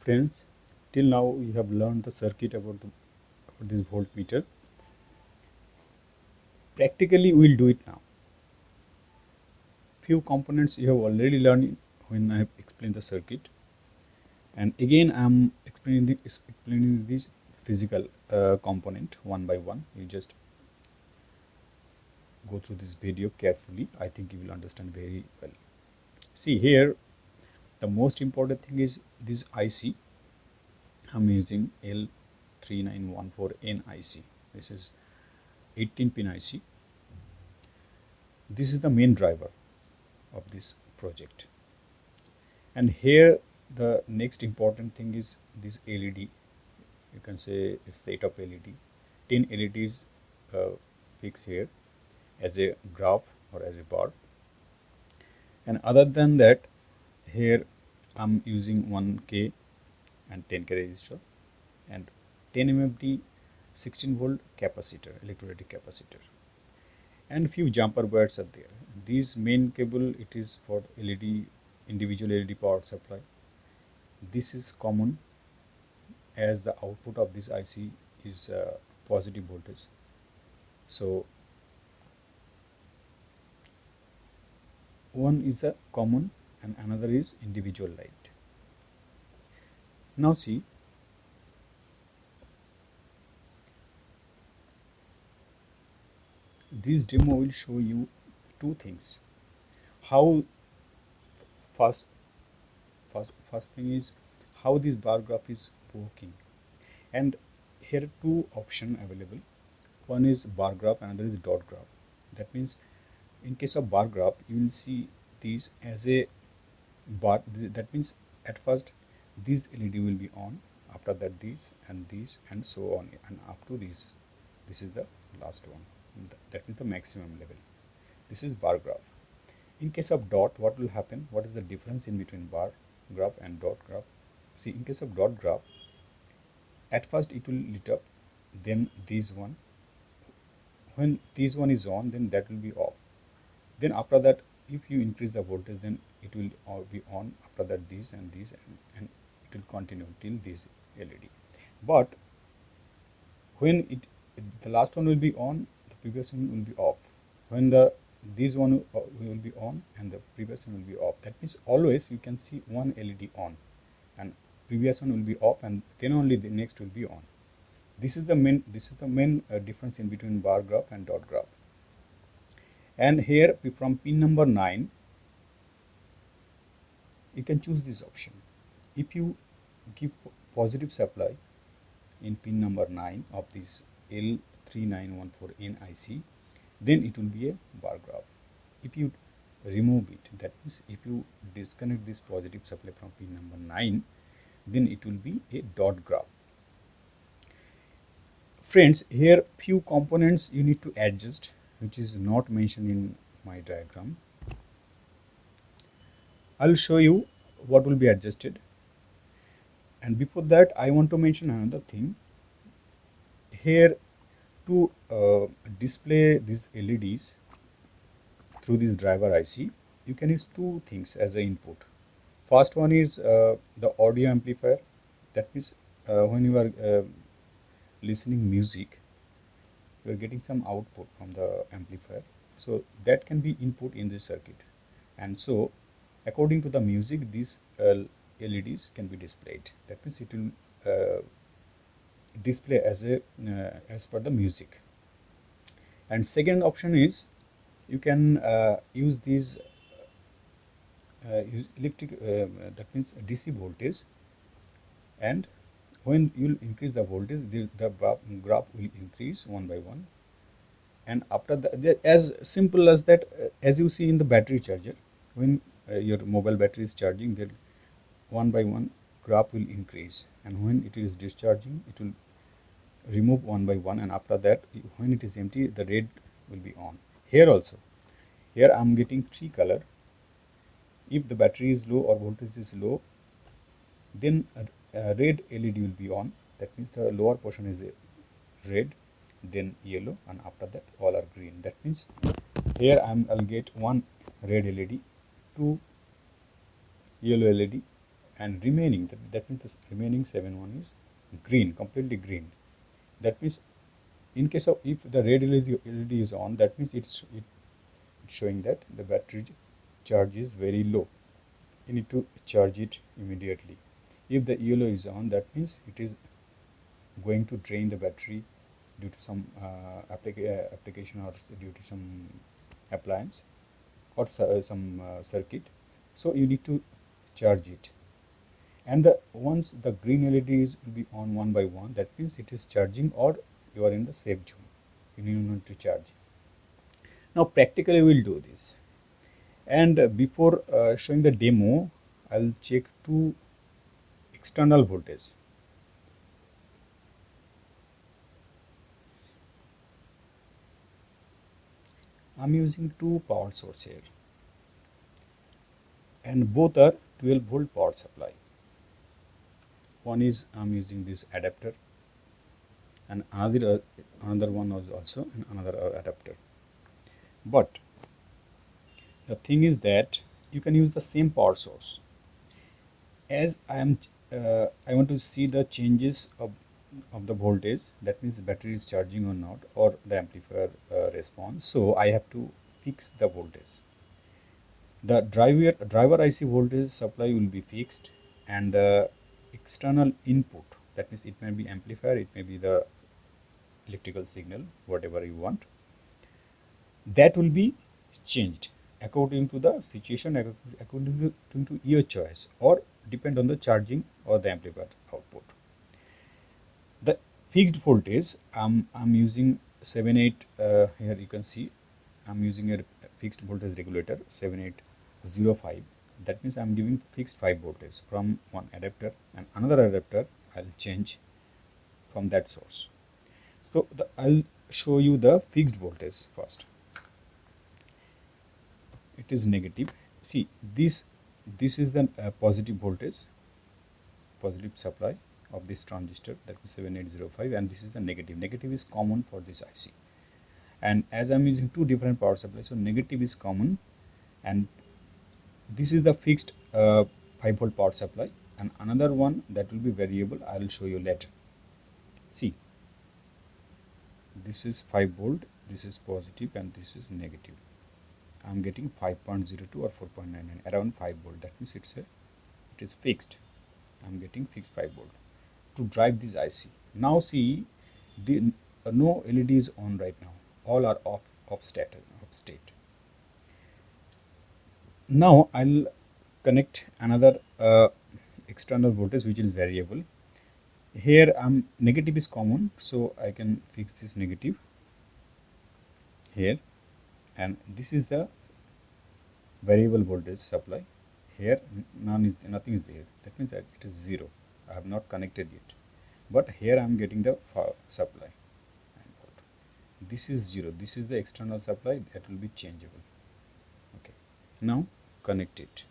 Friends, till now we have learned the circuit about this voltmeter. Practically we will do it now. Few components you have already learned when I have explained the circuit, and again I am explaining this physical component one by one. You just go through this video carefully. I think you will understand very well. See here, the most important thing is this IC. I'm using L3914N IC. This is 18 pin IC. This is the main driver of this project. And here the next important thing is this LED. You can say a set of LED. 10 LEDs fixed here as a graph or as a bar. And other than that, here I'm using 1K and 10K resistor and 10 mmFD 16 volt capacitor, electrolytic capacitor, and few jumper wires are there. This main cable, it is for LED, individual LED power supply. This is common as the output of this IC is positive voltage. So one is a common and another is individual light. Now see, this demo will show you two things. How first thing is how this bar graph is working, and here are two options available. One is bar graph, another is dot graph. That means in case of bar graph, you will see these as a bar. That means at first this LED will be on, after that these, and so on, and up to this. This is the last one. That is the maximum level. This is bar graph. In case of dot, what will happen? What is the difference in between bar graph and dot graph? See, in case of dot graph, at first it will lit up, then this one. When this one is on, then that will be off. Then after that, if you increase the voltage, then it will be on. After that, this and this, and it will continue till this LED. But when the last one will be on, the previous one will be off. When this one will be on and the previous one will be off. That means always you can see one LED on and previous one will be off, and then only the next will be on. This is the main difference in between bar graph and dot graph. And here from pin number 9, you can choose this option. If you give positive supply in pin number 9 of this L3914N IC, then it will be a bar graph. If you remove it, that means if you disconnect this positive supply from pin number 9, then it will be a dot graph. Friends, here few components you need to adjust, which is not mentioned in my diagram. I will show you what will be adjusted. And before that, I want to mention another thing. Here, to display these LEDs through this driver IC, you can use two things as an input. First one is the audio amplifier. That means when you are listening music, you are getting some output from the amplifier. So that can be input in this circuit. And so according to the music, these LEDs can be displayed. That means it will display as per the music. And second option is you can use these electric, that means DC voltage, and when you will increase the voltage, the graph will increase one by one. And after that, as simple as that, as you see in the battery charger, when your mobile battery is charging, then one by one graph will increase, and when it is discharging, it will remove one by one, and after that, when it is empty, the red will be on. Here also, here I am getting 3 color. If the battery is low or voltage is low, then red LED will be on. That means the lower portion is red, then yellow, and after that all are green. That means here I'll get one red LED, 2 yellow LED, and remaining, that means the remaining 7 is green, completely green. That means in case of if the red LED is on, that means it's showing that the battery charge is very low. You need to charge it immediately. If the yellow is on, that means it is going to drain the battery due to some application or due to some appliance or some circuit. So you need to charge it. And once the green LEDs will be on one by one, that means it is charging or you are in the safe zone. You need not to charge. Now practically we will do this. And before showing the demo, I'll check two external voltage. I'm using two power source here, and both are 12-volt power supply. One is I'm using this adapter, and another one was also another adapter. But the thing is that you can use the same power source. As I want to see the changes of the voltage, that means the battery is charging or not, or the amplifier response. So I have to fix the voltage. The driver IC voltage supply will be fixed, and the external input, that means it may be amplifier, it may be the electrical signal, whatever you want, that will be changed according to the situation, according to your choice, or depend on the charging or the amplifier output. The fixed voltage, I'm using 78, here you can see I'm using a fixed voltage regulator 7805. That means I'm giving fixed 5 voltage from one adapter, and another adapter I'll change from that source. So I'll show you the fixed voltage first. It is negative. See, this is the positive voltage, positive supply of this transistor, that is 7805, and this is the negative. Negative is common for this IC. And as I'm using two different power supplies, so negative is common, and this is the fixed 5-volt power supply, and another one that will be variable, I will show you later. See, this is 5 volt, this is positive, and this is negative. I'm getting 5.02 or 4.99, around 5 volt. That means it is fixed. I'm getting fixed 5 volt to drive this IC. Now see, the no LED is on right now. All are off state. Now I'll connect another external voltage which is variable. Here negative is common, so I can fix this negative here, and this is the variable voltage supply. Here nothing is there. That means that it is 0. I have not connected yet, but here I am getting the supply. This is 0. This is the external supply that will be changeable. Okay. Now connect it.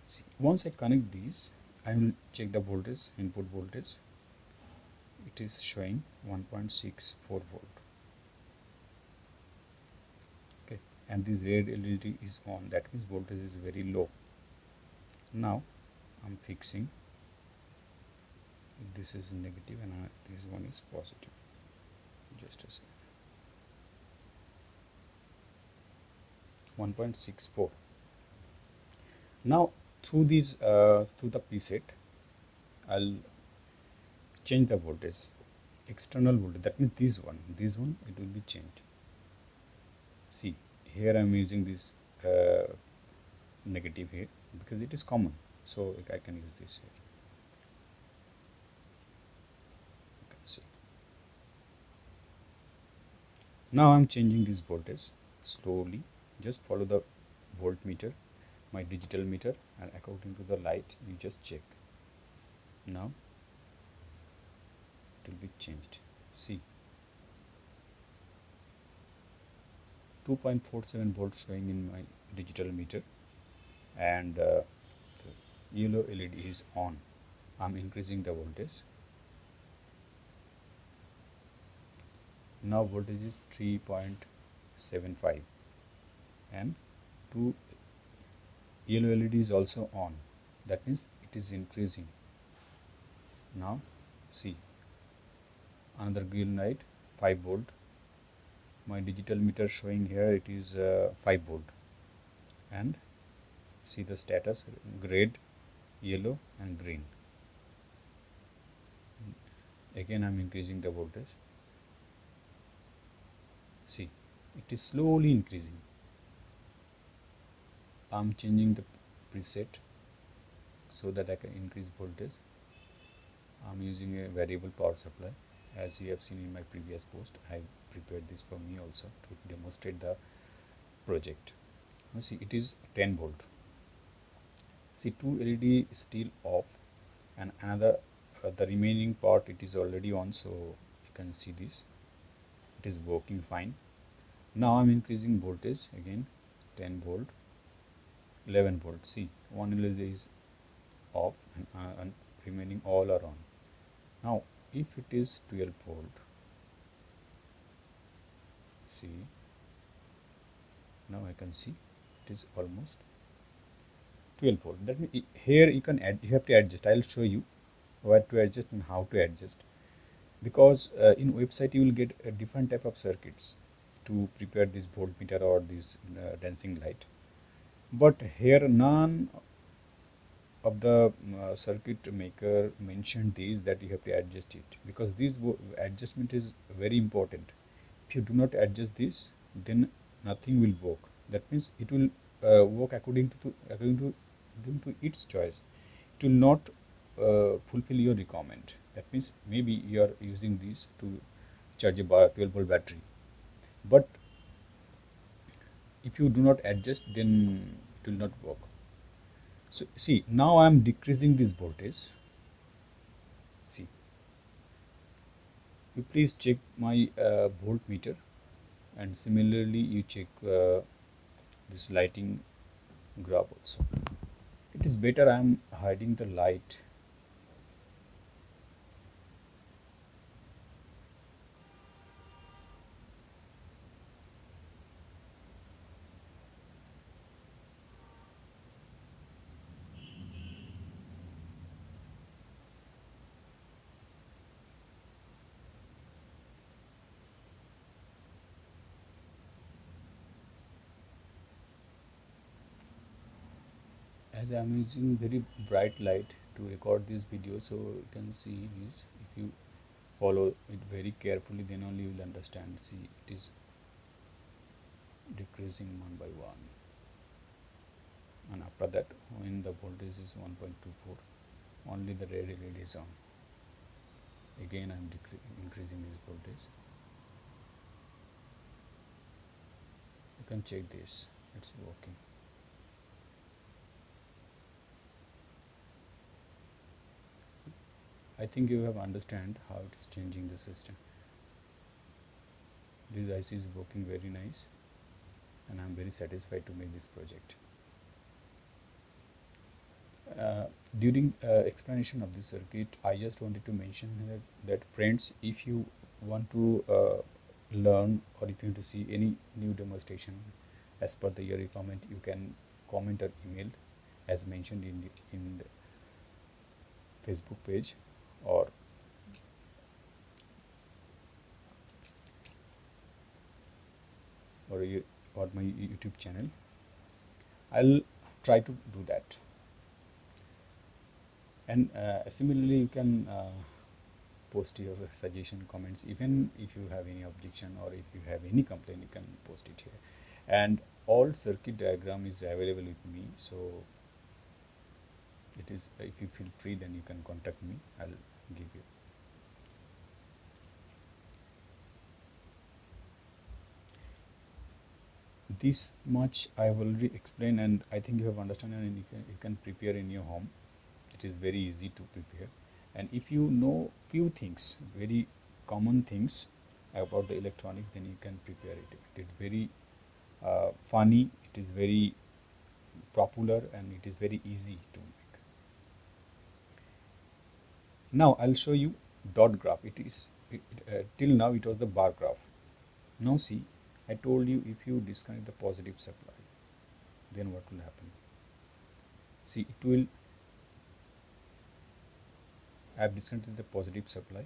See, once I connect these, I will check the voltage, input voltage. It is showing 1.64 volt. Okay, and this red LED is on. That means voltage is very low. Now I'm fixing. This is negative and this one is positive. Just a second. 1.64. Now through these through the preset, I'll change the voltage, external voltage. That means this one it will be changed. See, here I am using this negative here because it is common, so I can use this here. You can see. Now I am changing this voltage slowly. Just follow the voltmeter, my digital meter, and according to the light you just check. Now it will be changed. See, 2.47 volts showing in my digital meter, and the yellow LED is on. I'm increasing the voltage. Now voltage is 3.2 0.75, and 2 yellow LED is also on. That means it is increasing. Now see, another green light, 5 volt. My digital meter showing here it is 5 volt, and see the status, red, yellow and green. Again I am increasing the voltage. See, it is slowly increasing. I am changing the preset so that I can increase voltage. I am using a variable power supply. As you have seen in my previous post, I prepared this for me also to demonstrate the project. Now see, it is 10 volt. See, 2 LED is still off, and another the remaining part it is already on, so you can see this, it is working fine. Now I am increasing voltage again, 10 volt, 11 volt. See, one LED is off, and remaining all are on. Now if it is 12 volt, see, now I can see it is almost 12 volt. That means here you can add, you have to adjust. I will show you where to adjust and how to adjust, because in website you will get a different type of circuits to prepare this voltmeter or this dancing light, but here none of the circuit maker mentioned these that you have to adjust it, because this adjustment is very important. If you do not adjust this, then nothing will work. That means it will work according to its choice. It will not fulfill your requirement. That means maybe you are using this to charge a 12 volt battery, but if you do not adjust, then it will not work. So see, now I am decreasing this voltage. See, you please check my voltmeter, and similarly you check this lighting graph also. It is better I am hiding the light. As I am using very bright light to record this video, so you can see this. If you follow it very carefully, then only you will understand. See, it is decreasing one by one, and after that, when the voltage is 1.24, only the red LED is on. Again I am increasing this voltage. You can check this, it's working. I think you have understand how it is changing the system. This IC is working very nice, and I am very satisfied to make this project. During explanation of this circuit, I just wanted to mention that friends, if you want to learn, or if you want to see any new demonstration as per your requirement, you can comment or email as mentioned in the Facebook page, or or my YouTube channel. I'll try to do that. And similarly, you can post your suggestion, comments. Even if you have any objection or if you have any complaint, you can post it here. And all circuit diagram is available with me, so it is, if you feel free, then you can contact me. I'll give you. This much I have already explained, and I think you have understood, and you can prepare in your home. It is very easy to prepare, and if you know few things, very common things about the electronics, then you can prepare it. It is very funny, it is very popular, and it is very easy to make. Now I'll show you dot graph. It is till now it was the bar graph. Now see, I told you if you disconnect the positive supply, then what will happen? See, it will, I have disconnected the positive supply.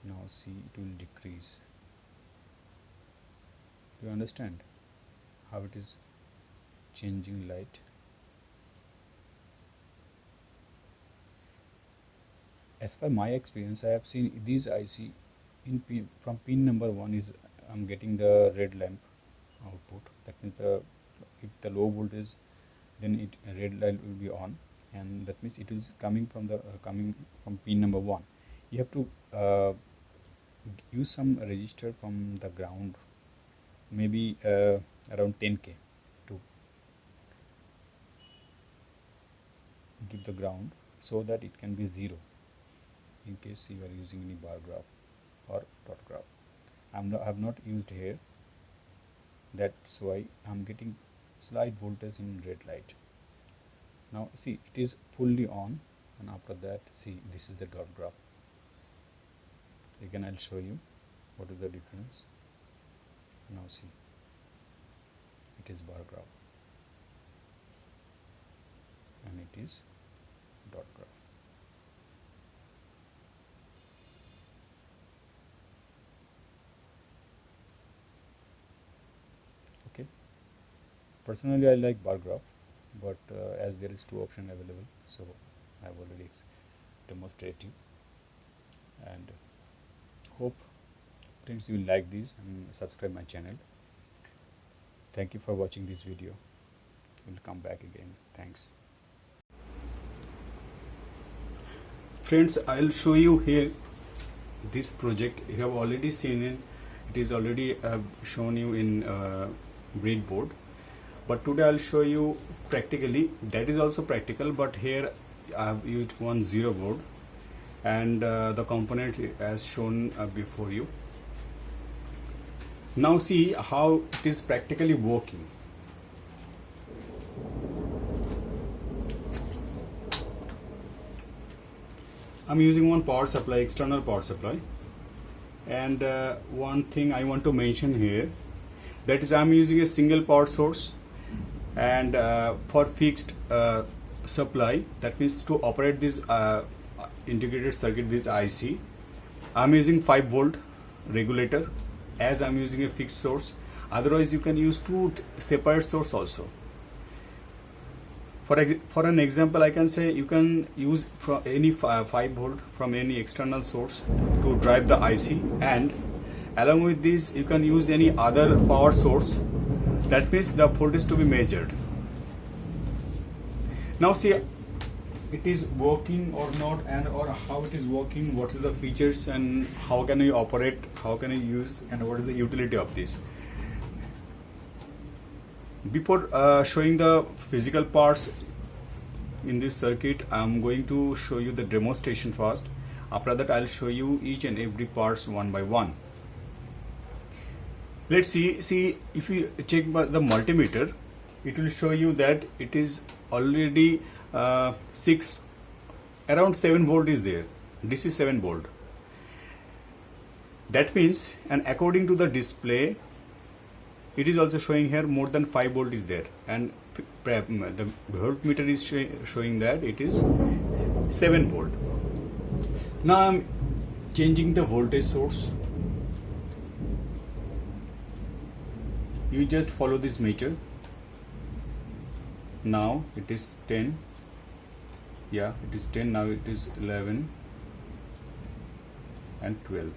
Now see, it will decrease. Do you understand how it is changing light? As per my experience, I have seen these IC in from pin number 1 is I'm getting the red lamp output. That means if the low voltage, then it red light will be on, and that means it is coming from the coming from pin number 1. You have to use some resistor from the ground, maybe around 10k, to give the ground so that it can be 0 in case you are using any bar graph or dot graph. I have not used here, that's why I'm getting slight voltage in red light. Now see, it is fully on, and after that, see, this is the dot graph. Again I'll show you what is the difference. Now see, it is bar graph and it is dot graph. Okay, personally I like bar graph, but as there is 2 options available, so I have already demonstrated you, and hope friends you will like this and subscribe my channel. Thank you for watching this video. We'll come back again. Thanks. Friends, I'll show you here this project. You have already seen it. It is already shown you in breadboard. But today I'll show you practically. That is also practical, but here I have used one 0 board, and the component as shown before you. Now see how it is practically working. I'm using one power supply, external power supply, and one thing I want to mention here, that is I'm using a single power source, and for fixed supply, that means to operate this integrated circuit, this IC, I'm using 5 volt regulator, as I'm using a fixed source. Otherwise you can use 2 separate source also. For an example, I can say you can use from any 5 volt from any external source to drive the IC, and along with this you can use any other power source. That means the voltage to be measured. Now see, it is working or not, and or how it is working, what is the features, and how can you operate, how can you use, and what is the utility of this. Before showing the physical parts in this circuit, I am going to show you the demonstration first. After that I'll show you each and every parts one by one. Let's see if you check the multimeter, it will show you that it is already around 7 volt is there. This is 7 volt. That means, and according to the display, it is also showing here more than 5 volt is there, and the voltmeter is showing that it is 7 volt. Now I'm changing the voltage source. You just follow this meter. Now it is 10. Yeah, it is 10. Now it is 11 and 12.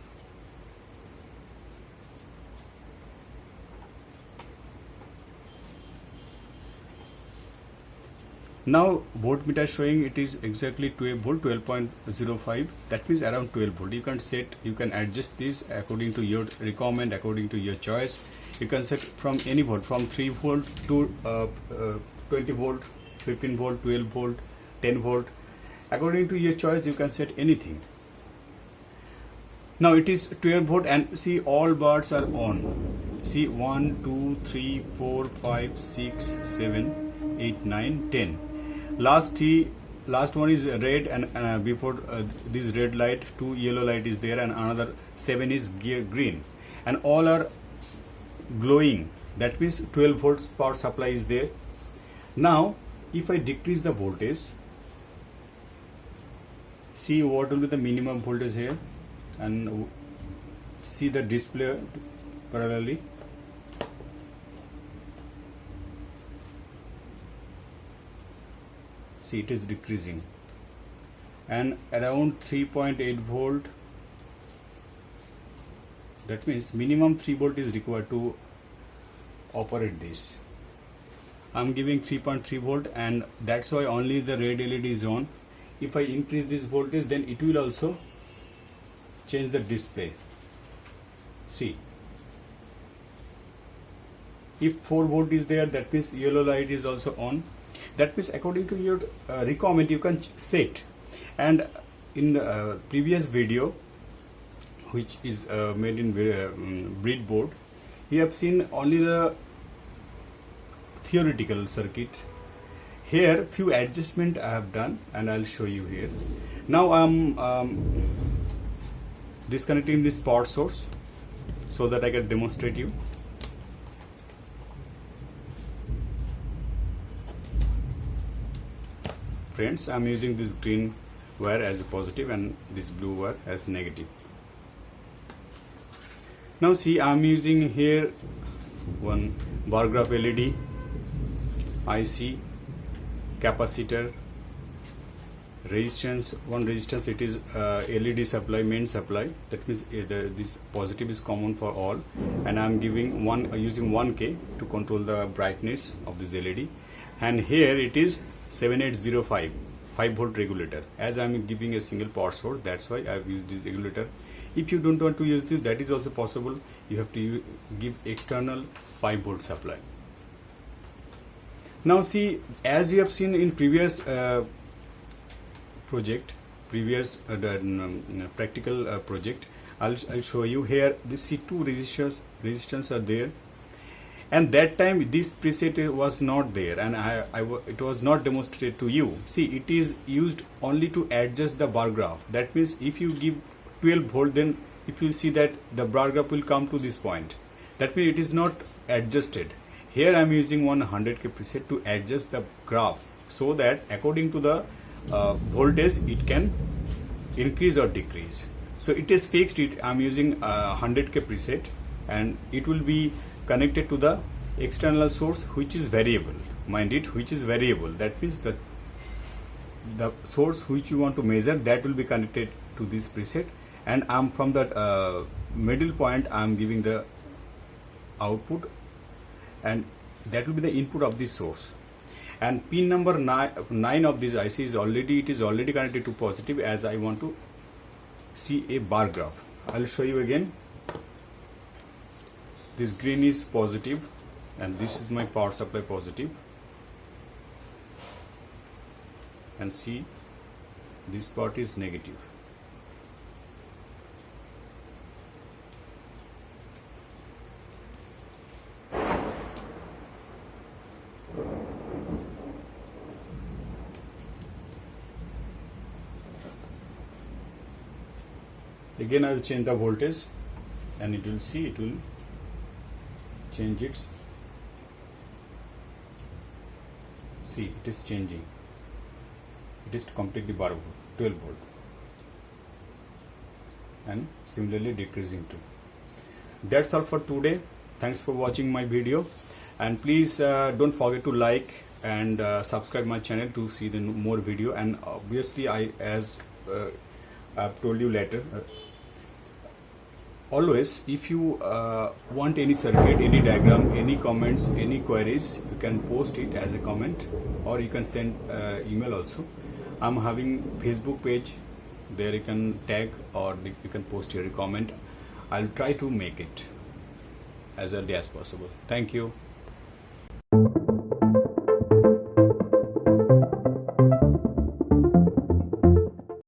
Now voltmeter showing it is exactly 12 volt, 12.05. That means around 12 volt. You can set, you can adjust this according to your requirement, according to your choice. You can set from any volt, from 3 volt to 20 volt, 15 volt, 12 volt, 10 volt. According to your choice, you can set anything. Now it is 12 volt, and see all bars are on. See 1, 2, 3, 4, 5, 6, 7, 8, 9, 10. Last one is red, and before this red light, 2 yellow light is there, and another 7 is green, and all are glowing, that means 12 volts power supply is there. Now if I decrease the voltage, see what will be the minimum voltage here, and see the display parallelly. See, it is decreasing, and around 3.8 volt, that means minimum 3 volt is required to operate this. I'm giving 3.3 volt, and that's why only the red LED is on. If I increase this voltage, then it will also change the display. See, if 4 volt is there, that means yellow light is also on. That means according to your requirement you can set. And in the previous video, which is made in breadboard, you have seen only the theoretical circuit. Here few adjustment I have done, and I'll show you here. Now I'm disconnecting this power source so that I can demonstrate you. Friends, I'm using this green wire as a positive and this blue wire as negative. Now see, I'm using here one bar graph LED, IC, capacitor, resistance. One resistance, it is LED supply, main supply. That means this positive is common for all, and I'm giving using 1K to control the brightness of this LED. And here it is 7805 5 volt regulator. As I'm giving a single power source, that's why I've used this regulator. If you don't want to use this, that is also possible. You have to give external 5 volt supply. Now see, as you have seen in previous practical project, I'll show you here. This see two resistors are there, and that time this preset was not there, and it was not demonstrated to you. See, it is used only to adjust the bar graph. That means if you give 12 volt, then if you see that the bar graph will come to this point, that means it is not adjusted. Here I am using 100K preset to adjust the graph so that according to the voltage it can increase or decrease. So it is fixed. I am using 100K preset, and it will be connected to the external source, which is variable. Mind it, which is variable. That means the source which you want to measure, that will be connected to this preset, and I'm from that middle point I'm giving the output, and that will be the input of this source. And pin number 9 of this IC is already connected to positive, as I want to see a bar graph. I'll show you again. This green is positive, and this is my power supply positive. And see, this part is negative. Again I will change the voltage, and it will change its, see, it is changing. It is completely 12 volt, and similarly decreasing too. That's all for today. Thanks for watching my video, and please don't forget to like and subscribe my channel to see the more video. And obviously I've told you later, always if you want any circuit, any diagram, any comments, any queries, you can post it as a comment, or you can send email also. I'm having Facebook page, there you can tag, or you can post your comment. I'll try to make it as early as possible. Thank you.